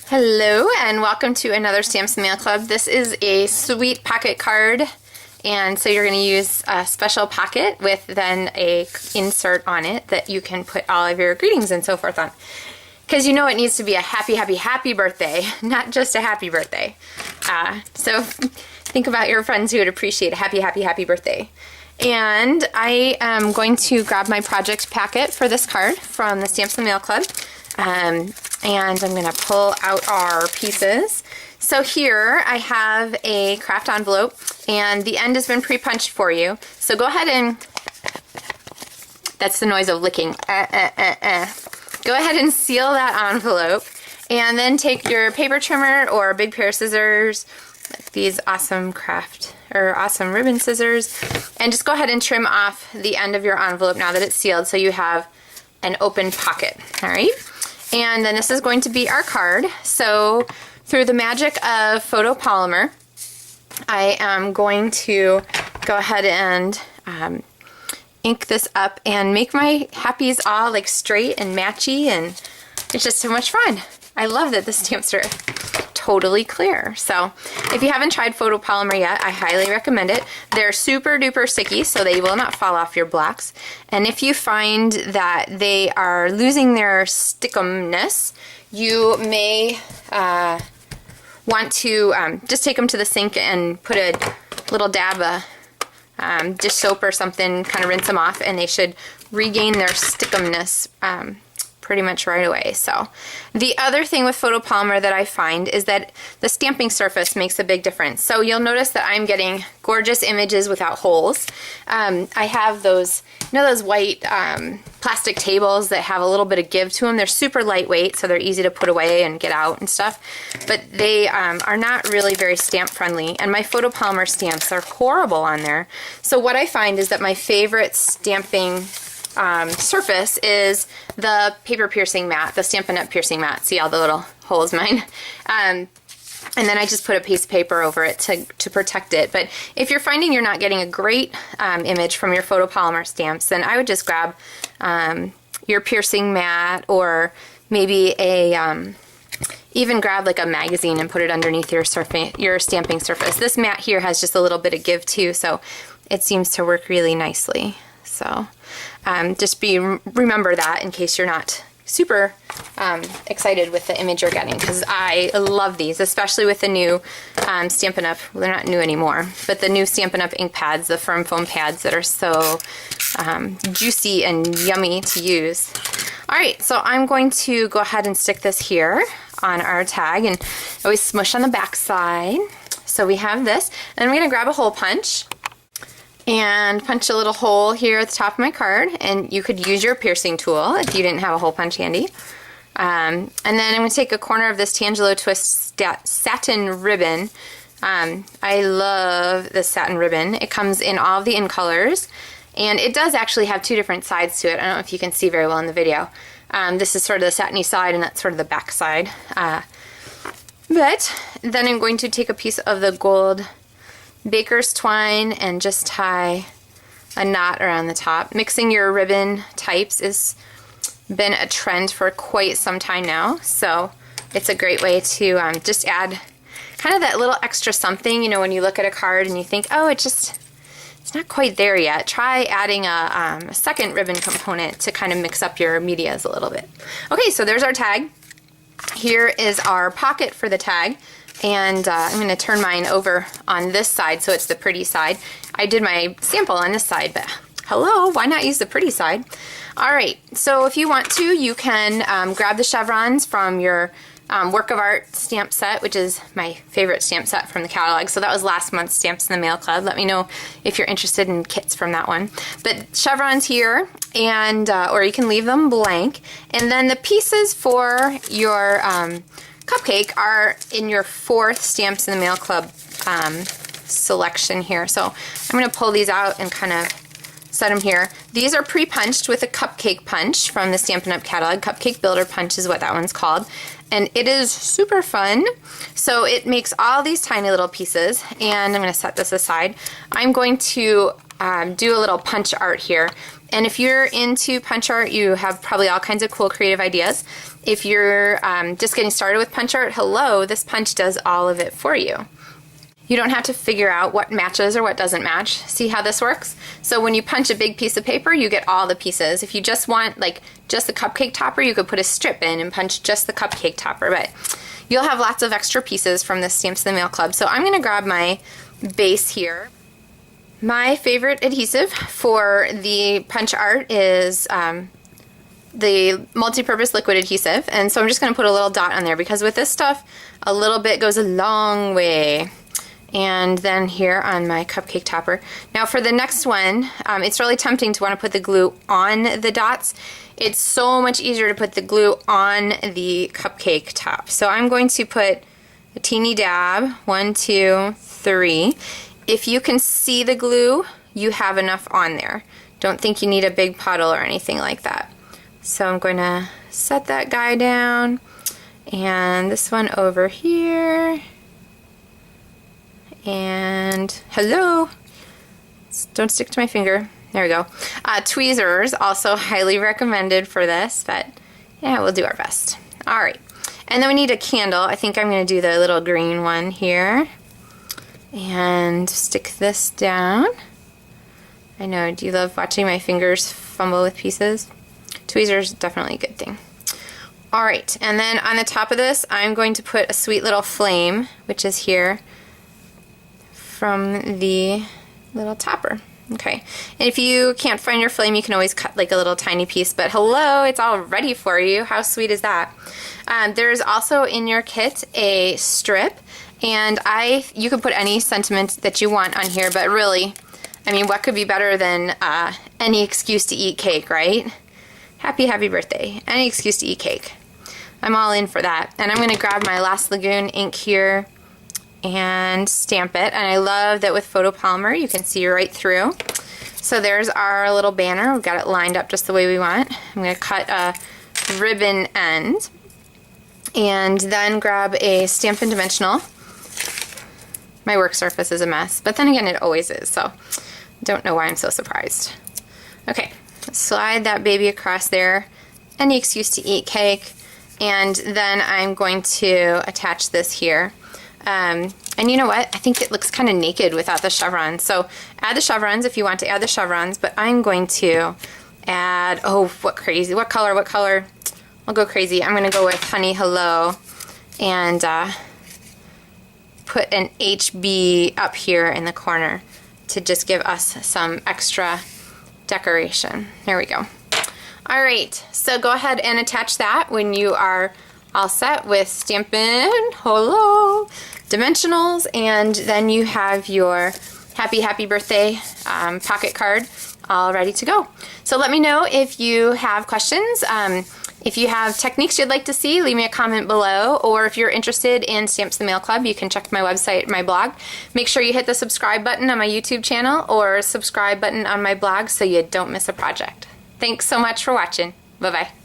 Hello and welcome to another Stamps Mail Club. This is a sweet pocket card, and so you're going to use a special pocket with then a insert on it that you can put all of your greetings and so forth on. Because you know it needs to be a happy, happy, happy birthday, not just a happy birthday. So think about your friends who would appreciate a happy, happy, happy birthday. And I am going to grab my project packet for this card from the Stamps Mail Club. And I'm going to pull out our pieces. So here I have a craft envelope, and the end has been pre-punched for you. So go ahead and, that's the noise of licking. Go ahead and seal that envelope, and then take your paper trimmer or a big pair of scissors, like these awesome awesome ribbon scissors, and just go ahead and trim off the end of your envelope now that it's sealed so you have an open pocket. All right. And then this is going to be our card. So through the magic of photopolymer, I am going to go ahead and ink this up and make my happies all like straight and matchy, and it's just so much fun. I love that the stamps are totally clear. So if you haven't tried photopolymer yet, I highly recommend it. They're super duper sticky, so they will not fall off your blocks. And if you find that they are losing their stickumness, you may want to just take them to the sink and put a little dab of dish soap or something, kind of rinse them off, and they should regain their stickumness pretty much right away. So the other thing with photopolymer that I find is that the stamping surface makes a big difference. So you'll notice that I'm getting gorgeous images without holes. I have those, you know, those white plastic tables that have a little bit of give to them. They're super lightweight, so they're easy to put away and get out and stuff, but they are not really very stamp friendly, and my photopolymer stamps are horrible on there. So what I find is that my favorite stamping surface is the paper piercing mat, the Stampin' Up piercing mat. See all the little holes mine? And then I just put a piece of paper over it to protect it. But if you're finding you're not getting a great image from your photopolymer stamps, then I would just grab your piercing mat, or maybe even grab like a magazine and put it underneath your stamping surface. This mat here has just a little bit of give too, so it seems to work really nicely. So just remember that in case you're not super excited with the image you're getting, because I love these, especially with the new Stampin' Up, well, they're not new anymore, but the new Stampin' Up ink pads, the firm foam pads that are so juicy and yummy to use. Alright, so I'm going to go ahead and stick this here on our tag, and always smush on the back side. So we have this, and I'm going to grab a hole punch and punch a little hole here at the top of my card, and you could use your piercing tool if you didn't have a hole punch handy. And then I'm going to take a corner of this Tangelo Twist satin ribbon. I love this satin ribbon. It comes in all of the in colors, and it does actually have two different sides to it. I don't know if you can see very well in the video. This is sort of the satiny side, and that's sort of the back side. But then I'm going to take a piece of the gold baker's twine and just tie a knot around the top. Mixing your ribbon types has been a trend for quite some time now, so it's a great way to just add kind of that little extra something. You know, when you look at a card and you think, oh, it's not quite there yet, try adding a second ribbon component to kind of mix up your medias a little bit. Okay, so there's our tag. Here is our pocket for the tag. And I'm going to turn mine over on this side so it's the pretty side. I did my sample on this side, but hello, why not use the pretty side? Alright, so if you want to, you can grab the chevrons from your Work of Art stamp set, which is my favorite stamp set from the catalog. So that was last month's Stamps in the Mail Club. Let me know if you're interested in kits from that one. But chevrons here, and or you can leave them blank. And then the pieces for your cupcake are in your fourth Stamps in the Mail Club selection here. So I'm going to pull these out and kind of set them here. These are pre-punched with a cupcake punch from the Stampin' Up catalog. Cupcake Builder Punch is what that one's called. And it is super fun. So it makes all these tiny little pieces, and I'm going to set this aside. I'm going to do a little punch art here. And if you're into punch art, you have probably all kinds of cool creative ideas. If you're just getting started with punch art, hello, this punch does all of it for you. You don't have to figure out what matches or what doesn't match. See how this works? So when you punch a big piece of paper, you get all the pieces. If you just want like just the cupcake topper, you could put a strip in and punch just the cupcake topper, but you'll have lots of extra pieces from the Stamps in the Mail Club. So I'm gonna grab my base here. My favorite adhesive for the punch art is the multi-purpose liquid adhesive, and so I'm just gonna put a little dot on there because with this stuff, a little bit goes a long way. And then here on my cupcake topper. Now for the next one, it's really tempting to want to put the glue on the dots. It's so much easier to put the glue on the cupcake top. So I'm going to put a teeny dab, 1, 2, 3. If you can see the glue, you have enough on there. Don't think you need a big puddle or anything like that. So I'm going to set that guy down, and this one over here. And hello, don't stick to my finger. There we go. Tweezers, also highly recommended for this, but yeah, we'll do our best. All right, and then we need a candle. I think I'm going to do the little green one here and stick this down. I know, do you love watching my fingers fumble with pieces? Tweezers, definitely a good thing. All right, and then on the top of this, I'm going to put a sweet little flame, which is here, from the little topper. Okay, and if you can't find your flame, you can always cut like a little tiny piece, but hello, it's all ready for you. How sweet is that? There's also in your kit a strip, and you can put any sentiment that you want on here, but really, I mean, what could be better than any excuse to eat cake, right? Happy, happy birthday. Any excuse to eat cake. I'm all in for that. And I'm gonna grab my Last Lagoon ink here and stamp it, and I love that with photopolymer you can see right through. So there's our little banner. We've got it lined up just the way we want. I'm going to cut a ribbon end and then grab a Stampin' Dimensional. My work surface is a mess, but then again it always is, so don't know why I'm so surprised. Okay, slide that baby across there. Any excuse to eat cake, and then I'm going to attach this here. And you know what? I think it looks kind of naked without the chevrons. So add the chevrons if you want to add the chevrons, but I'm going to add, oh, what color? I'll go crazy. I'm going to go with Honey Hello and put an HB up here in the corner to just give us some extra decoration. There we go. All right, so go ahead and attach that when you are all set with Stampin' Hello Dimensionals, and then you have your happy, happy birthday pocket card all ready to go. So let me know if you have questions. If you have techniques you'd like to see, leave me a comment below, or if you're interested in Stamps the Mail Club, you can check my website, my blog. Make sure you hit the subscribe button on my YouTube channel or subscribe button on my blog so you don't miss a project. Thanks so much for watching. Bye-bye.